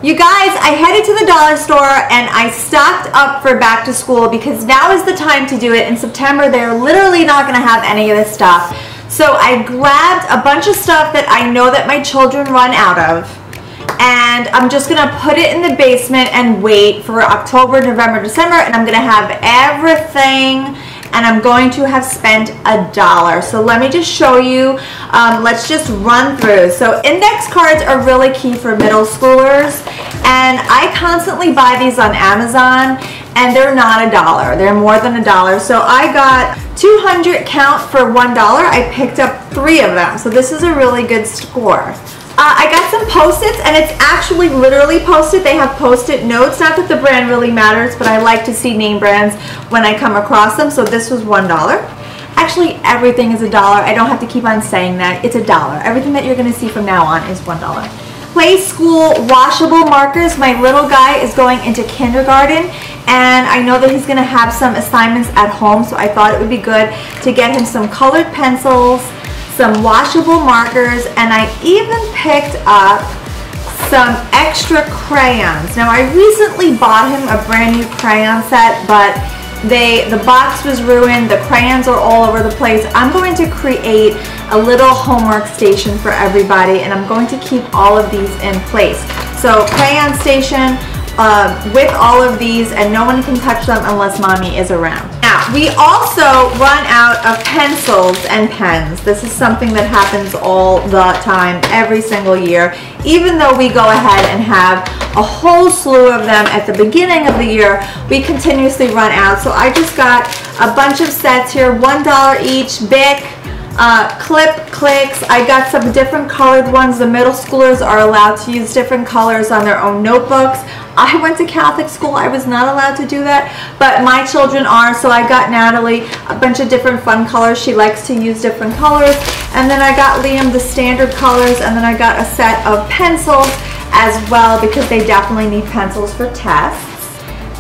You guys, I headed to the dollar store and I stocked up for back to school because now is the time to do it. In September, they're literally not going to have any of this stuff. So I grabbed a bunch of stuff that I know that my children run out of. And I'm just going to put it in the basement and wait for October, November, December. And I'm going to have everything. And I'm going to have spent $1. So let me just show you. Let's just run through. So index cards are really key for middle schoolers. And I constantly buy these on Amazon. And they're not $1. They're more than $1. So I got 200 count for $1. I picked up 3 of them. So this is a really good score. I got some Post-its, and it's actually literally Post-it. They have Post-it notes. Not that the brand really matters, but I like to see name brands when I come across them. So this was $1. Actually, everything is $1. I don't have to keep on saying that. It's $1. Everything that you're going to see from now on is $1. Playschool washable markers. My little guy is going into kindergarten, and I know that he's going to have some assignments at home, so I thought it would be good to get him some colored pencils, some washable markers, and I even picked up some extra crayons. Now I recently bought him a brand new crayon set, but the box was ruined, the crayons are all over the place. I'm going to create a little homework station for everybody, and I'm going to keep all of these in place. So crayon station with all of these, and no one can touch them unless mommy is around. Now, we also run out of pencils and pens. This is something that happens all the time, every single year. Even though we go ahead and have a whole slew of them at the beginning of the year, we continuously run out. So I just got a bunch of sets here, $1 each, Bic, clip clicks. I got some different colored ones. The middle schoolers are allowed to use different colors on their own notebooks. I went to Catholic school. I was not allowed to do that, but my children are, so I got Natalie a bunch of different fun colors. She likes to use different colors. And then I got Liam the standard colors, and then I got a set of pencils as well because they definitely need pencils for tests.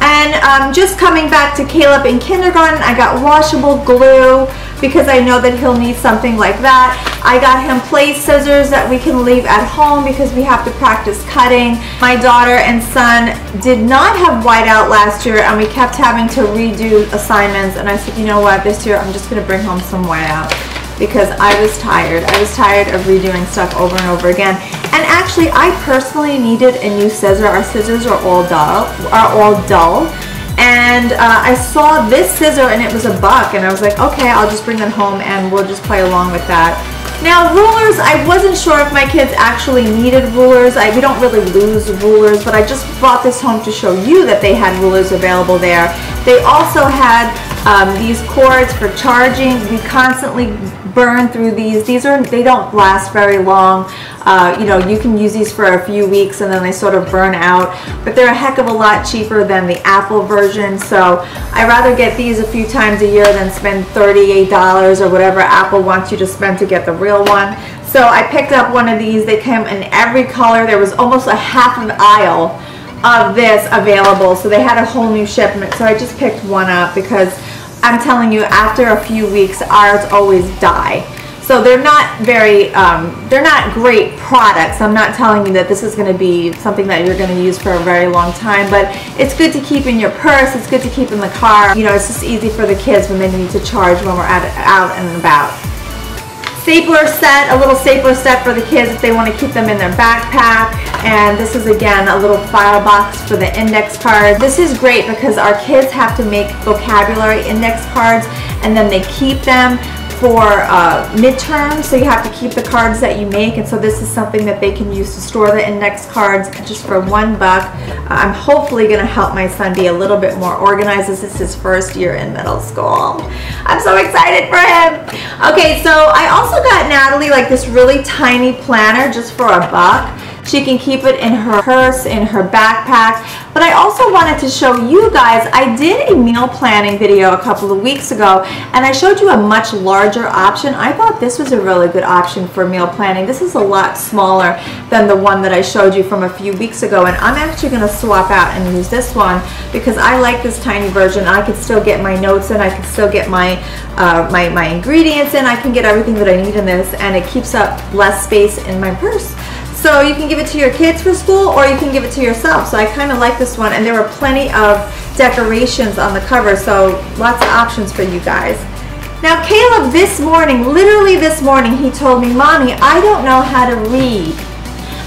And just coming back to Caleb in kindergarten, I got washable glue because I know that he'll need something like that. I got him play scissors that we can leave at home because we have to practice cutting. My daughter and son did not have whiteout last year, and we kept having to redo assignments, and I said, you know what, this year I'm just going to bring home some whiteout because I was tired. I was tired of redoing stuff over and over again. And actually, I personally needed a new scissor. Our scissors are all dull. And I saw this scissor and it was $1, and I was like, okay, I'll just bring it home and we'll just play along with that. Now rulers, I wasn't sure if my kids actually needed rulers. We don't really lose rulers, but I just brought this home to show you that they had rulers available there. They also had these cords for charging. We constantly burn through these. They don't last very long. You know, you can use these for a few weeks and then they sort of burn out, but they're a heck of a lot cheaper than the Apple version, so I rather get these a few times a year than spend $38 or whatever Apple wants you to spend to get the real one. So I picked up one of these. They came in every color. There was almost a half an aisle of this available, so they had a whole new shipment, so I just picked one up because I'm telling you, after a few weeks, ours always die. So they're not they're not great products. I'm not telling you that this is going to be something that you're going to use for a very long time, but it's good to keep in your purse. It's good to keep in the car. You know, it's just easy for the kids when they need to charge when we're out and about. Stapler set, a little stapler set for the kids if they want to keep them in their backpack. And this is again a little file box for the index cards. This is great because our kids have to make vocabulary index cards and then they keep them for midterms, so you have to keep the cards that you make, and so this is something that they can use to store the index cards just for $1. I'm hopefully going to help my son be a little bit more organized. This is his first year in middle school. I'm so excited for him. Okay, so I also got Natalie like this really tiny planner just for $1. She can keep it in her purse, in her backpack. But I also wanted to show you guys, I did a meal planning video a couple of weeks ago, and I showed you a much larger option. I thought this was a really good option for meal planning. This is a lot smaller than the one that I showed you from a few weeks ago, and I'm actually going to swap out and use this one because I like this tiny version. I could still get my notes in, I could still get my my ingredients in, I can get everything that I need in this, and it keeps up less space in my purse. So you can give it to your kids for school, or you can give it to yourself. So I kind of like this one, and there were plenty of decorations on the cover, so lots of options for you guys. Now Caleb this morning, literally this morning, he told me, Mommy, I don't know how to read.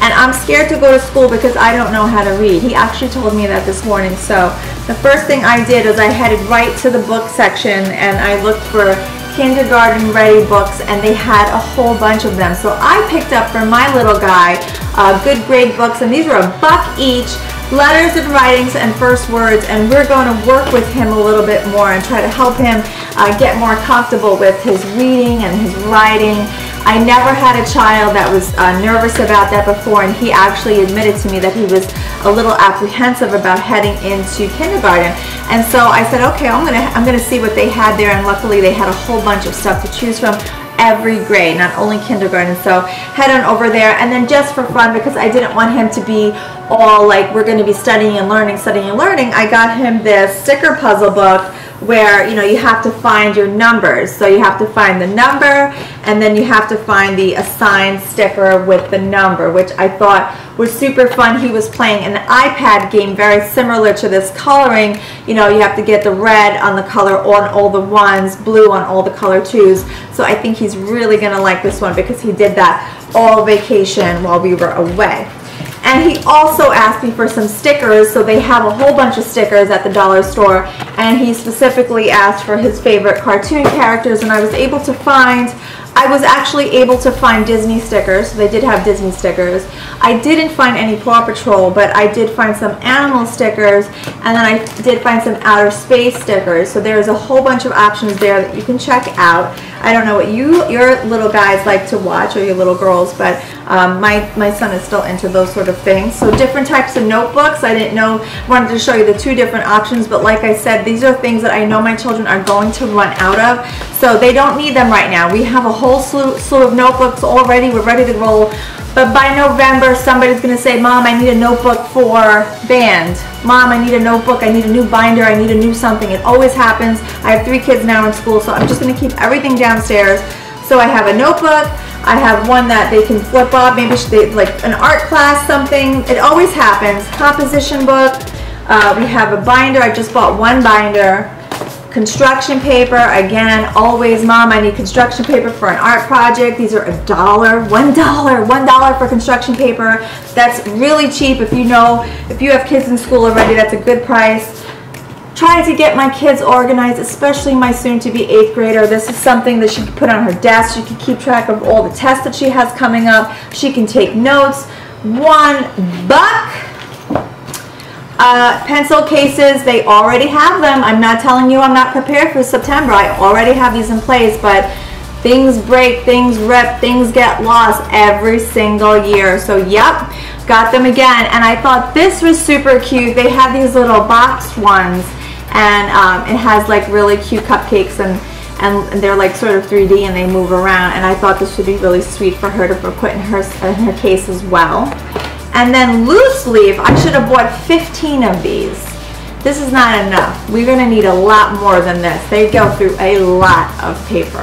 And I'm scared to go to school because I don't know how to read. He actually told me that this morning. So the first thing I did is I headed right to the book section and I looked for kindergarten ready books, and they had a whole bunch of them. So I picked up for my little guy good grade books, and these were $1 each, letters and writings and first words, and we're going to work with him a little bit more and try to help him get more comfortable with his reading and his writing. I never had a child that was nervous about that before, and he actually admitted to me that he was a little apprehensive about heading into kindergarten. And so I said, okay, I'm gonna see what they had there, and luckily they had a whole bunch of stuff to choose from, every grade, not only kindergarten. So head on over there, and then just for fun, because I didn't want him to be all like we're going to be studying and learning, I got him this sticker puzzle book where, you know, you have to find your numbers. So you have to find the number, and then you have to find the assigned sticker with the number, which I thought was super fun. He was playing an iPad game very similar to this coloring. You know, you have to get the red on the color on all the ones, blue on all the color twos. So I think he's really going to like this one because he did that all vacation while we were away. And he also asked me for some stickers, so they have a whole bunch of stickers at the dollar store, and he specifically asked for his favorite cartoon characters, and I was actually able to find Disney stickers. So they did have Disney stickers. I didn't find any Paw Patrol, but I did find some animal stickers, and then I did find some outer space stickers. So there's a whole bunch of options there that you can check out. I don't know what your little guys like to watch, or your little girls, but my son is still into those sort of things. So different types of notebooks. Wanted to show you the two different options, but like I said, these are things that I know my children are going to run out of, so they don't need them right now. We have a whole slew of notebooks already. We're ready to roll. But by November, somebody's going to say, Mom, I need a notebook for band. Mom, I need a notebook. I need a new binder. I need a new something. It always happens. I have 3 kids now in school, so I'm just going to keep everything downstairs. So I have a notebook. I have one that they can flip up. Maybe like an art class, something. It always happens. Composition book. We have a binder. I just bought 1 binder. Construction paper, again, always, Mom, I need construction paper for an art project. These are $1, $1 for construction paper. That's really cheap. If you have kids in school already, that's a good price. Trying to get my kids organized, especially my soon-to-be 8th grader. This is something that she can put on her desk. She can keep track of all the tests that she has coming up. She can take notes. $1. Pencil cases, they already have them. I'm not telling you I'm not prepared for September. I already have these in place, but things break, things rip, things get lost every single year. So yep, got them again. And I thought this was super cute. They have these little boxed ones, and it has like really cute cupcakes, and they're like sort of 3D, and they move around. And I thought this would be really sweet for her to put in her case as well. And then loose leaf, I should have bought 15 of these. This is not enough. We're going to need a lot more than this. They go through a lot of paper,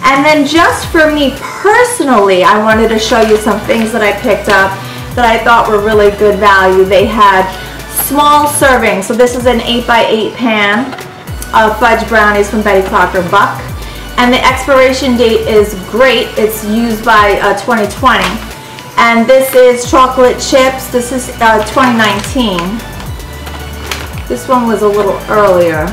And then just for me personally, I wanted to show you some things that I picked up that I thought were really good value. They had small servings. So this is an 8x8 pan of fudge brownies from Betty Crocker Buck. And the expiration date is great. It's used by 2020. And this is chocolate chips. This is 2019. This one was a little earlier.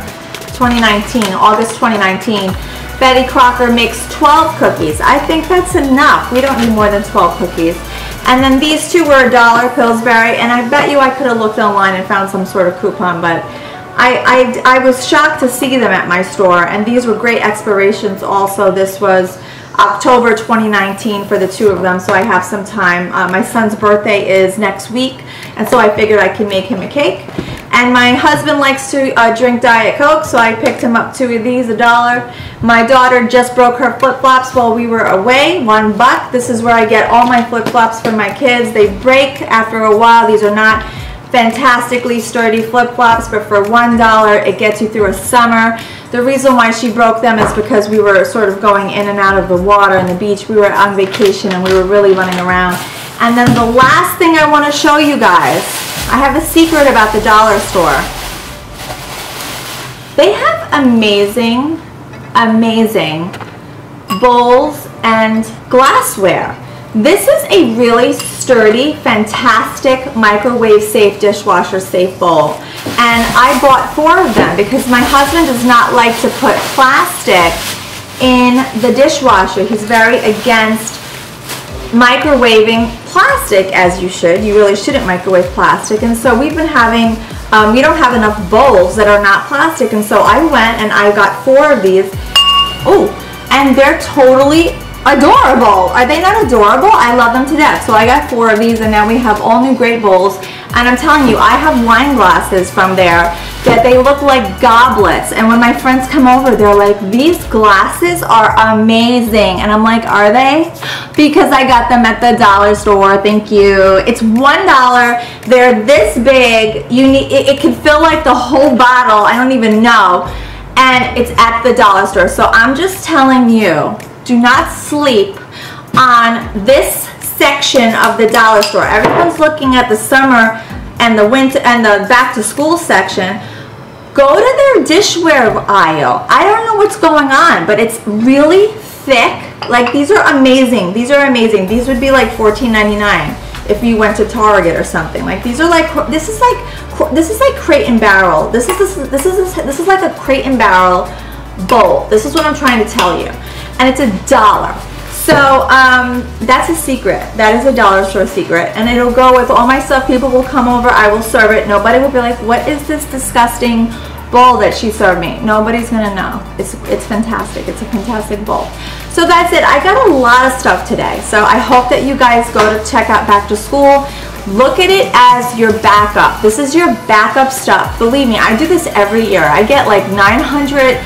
2019, August 2019. Betty Crocker makes 12 cookies. I think that's enough. We don't need more than 12 cookies. And then these two were $1 Pillsbury, and I bet you I could have looked online and found some sort of coupon, but I was shocked to see them at my store, and these were great expirations also. This was October 2019 for the 2 of them, so I have some time. My son's birthday is next week, and so I figured I could make him a cake. And my husband likes to drink Diet Coke, so I picked him up 2 of these, $1. My daughter just broke her flip-flops while we were away, $1. This is where I get all my flip-flops for my kids. They break after a while. These are not fantastically sturdy flip-flops, but for $1 it gets you through a summer. The reason why she broke them is because we were sort of going in and out of the water and the beach. We were on vacation and we were really running around. And then the last thing I want to show you guys, I have a secret about the dollar store. They have amazing, amazing bowls and glassware. This is a really sturdy, fantastic, microwave safe, dishwasher safe bowl. And I bought 4 of them because my husband does not like to put plastic in the dishwasher. He's very against microwaving plastic, as you should. You really shouldn't microwave plastic. And so we've been having, we don't have enough bowls that are not plastic. And so I went and I got 4 of these. Oh, and they're totally adorable. Are they not adorable? I love them to death. So I got 4 of these and now we have all new great bowls. And I'm telling you, I have wine glasses from there that they look like goblets. And when my friends come over, they're like, these glasses are amazing. And I'm like, are they? Because I got them at the dollar store. Thank you. It's $1. They're this big. You need, it could fill like the whole bottle. I don't even know. And it's at the dollar store. So I'm just telling you, do not sleep on this section of the dollar store. Everyone's looking at the summer and the winter and the back to school section. Go to their dishware aisle. I don't know what's going on, but it's really thick. Like, these are amazing. These are amazing. These would be like $14.99 if you went to Target or something. Like, these are like, this is like Crate and Barrel. This is like a Crate and Barrel bowl. This is what I'm trying to tell you. And it's $1. So that's a secret. That is a dollar store secret. And it'll go with all my stuff. People will come over. I will serve it. Nobody will be like, what is this disgusting bowl that she served me? Nobody's going to know. It's fantastic. It's a fantastic bowl. So that's it. I got a lot of stuff today. So I hope that you guys go to check out Back to School. Look at it as your backup. This is your backup stuff. Believe me, I do this every year. I get like 900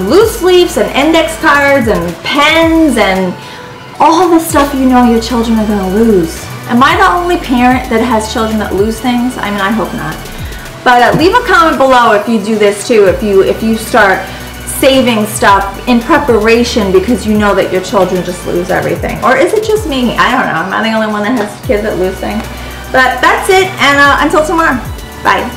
loose leaves and index cards and pens and all the stuff you know your children are going to lose. Am I the only parent that has children that lose things? I mean, I hope not. But leave a comment below if you do this too, if you start saving stuff in preparation because you know that your children just lose everything. Or is it just me? I don't know. Am I the only one that has kids that lose things? But that's it, and until tomorrow. Bye.